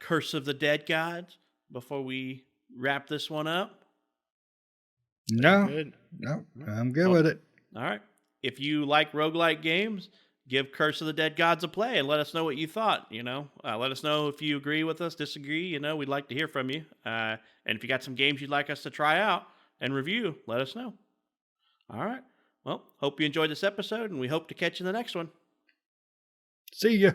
S1: Curse of the Dead Gods before we wrap this one up?
S2: No,
S4: Good.
S2: no, I'm good with it.
S1: All right. If you like roguelike games, give Curse of the Dead Gods a play and let us know what you thought. Let us know if you agree with us, disagree. We'd like to hear from you. And if you got some games you'd like us to try out and review, let us know. All right. Well, hope you enjoyed this episode, and we hope to catch you in the next one.
S2: See ya.